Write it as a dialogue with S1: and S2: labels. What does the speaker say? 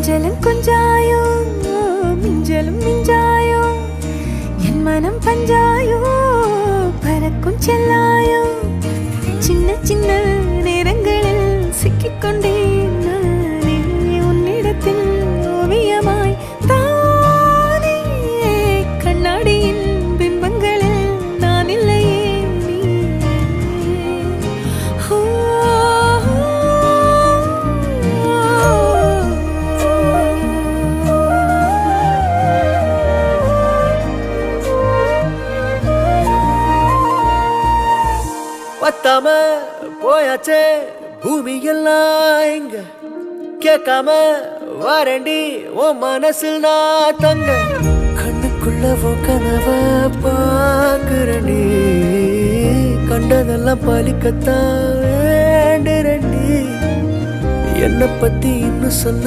S1: கொஞ்சலும் கொஞ்சாயோ மிஞ்சலும் மிஞ்சாயோ என் மனம் பஞ்சாயோ பறக்கும் செல்லாயோ சின்ன சின்ன நேரங்களில் சிக்கிக்கொண்டேன் நானே உன்னிடத்தில் ஓவியமாய் தானே கண்ணாடியின் பிம்பங்களில் நான் இல்லையே நீ
S2: பத்தாம போயாச்சே பூமி எல்லாம் இங்க கேட்காம வாரண்டி உன் மனசில் நான் தங்க கண்ணுக்குள்ள கனவ பாக்குறண்டி கண்டதெல்லாம் பலிக்கத்தான் வேண்டுறண்டி என்னை பத்தி இன்னும் சொல்ல